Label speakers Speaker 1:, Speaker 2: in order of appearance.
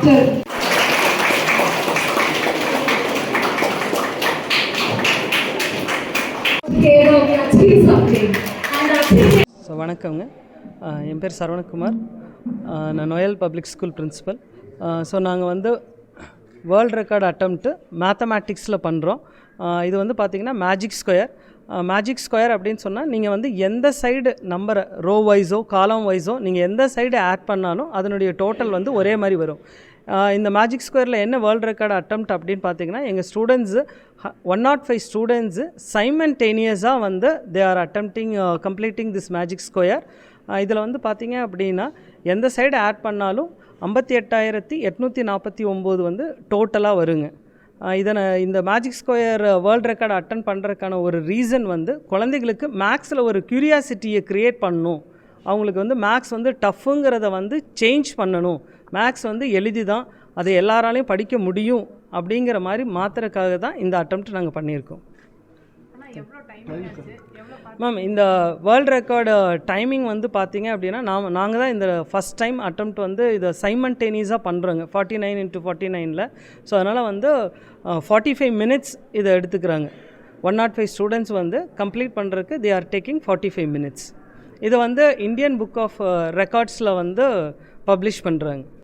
Speaker 1: master. Okay, now we are doing something.
Speaker 2: So வணக்கங்க. என் பேர் சரவணகுமார். நான் Noel public school principal. So நாங்கள் வந்து வேர்ல்ட் ரெக்கார்டு அட்டம்ப்ட்டு மேத்தமேட்டிக்ஸில் பண்ணுறோம். இது வந்து பார்த்திங்கன்னா மேஜிக் ஸ்கொயர். மேஜிக் ஸ்கொயர் அப்படின்னு சொன்னால் நீங்கள் வந்து எந்த சைடு நம்பரை ரோ வைஸோ காலம் வைஸோ நீங்கள் எந்த சைடு ஆட் பண்ணாலும் அதனுடைய டோட்டல் வந்து ஒரே மாதிரி வரும். இந்த மேஜிக் ஸ்கொயரில் என்ன வேர்ல்ட் ரெக்கார்டு அட்டம்ப்ட் அப்படின்னு பார்த்தீங்கன்னா எங்கள் ஸ்டூடெண்ட்ஸு 105 ஸ்டூடெண்ட்ஸு சைமன்டேனியஸாக வந்து they are attempting completing this magic square. இதில் வந்து பார்த்தீங்க அப்படின்னா எந்த சைடு ஆட் பண்ணாலும் 58,849 வந்து டோட்டலாக வருங்க. இந்த magic square world record attend பண்ணுறதுக்கான ஒரு ரீசன் வந்து குழந்தைகளுக்கு மேக்ஸில் ஒரு க்யூரியாசிட்டியை க்ரியேட் பண்ணணும். அவங்களுக்கு வந்து மேக்ஸ் வந்து டஃப்புங்கிறத வந்து சேஞ்ச் பண்ணணும். மேக்ஸ் வந்து எளிது தான், அதை எல்லாராலையும் படிக்க முடியும் அப்படிங்கிற மாதிரி மாத்திரக்காக தான் இந்த அட்டம்ப்ட் நாங்கள் பண்ணியிருக்கோம். மேம் இந்த வேர்ல்ட் ரெக்கார்டு டைமிங் வந்து பார்த்தீங்க அப்படின்னா நாங்கள் தான் இந்த ஃபஸ்ட் டைம் அட்டம்ப்ட் வந்து இதை சைமன்டேனியஸாக பண்ணுறோங்க 49x49. ஸோ அதனால் வந்து 45 மினிட்ஸ் இதை எடுத்துக்கிறாங்க. 105 ஸ்டூடெண்ட்ஸ் வந்து கம்ப்ளீட் பண்ணுறதுக்கு தே ஆர் டேக்கிங் 45 மினிட்ஸ். இதை வந்து இந்தியன் புக் ஆஃப் ரெக்கார்ட்ஸில் வந்து பப்ளிஷ் பண்ணுறாங்க.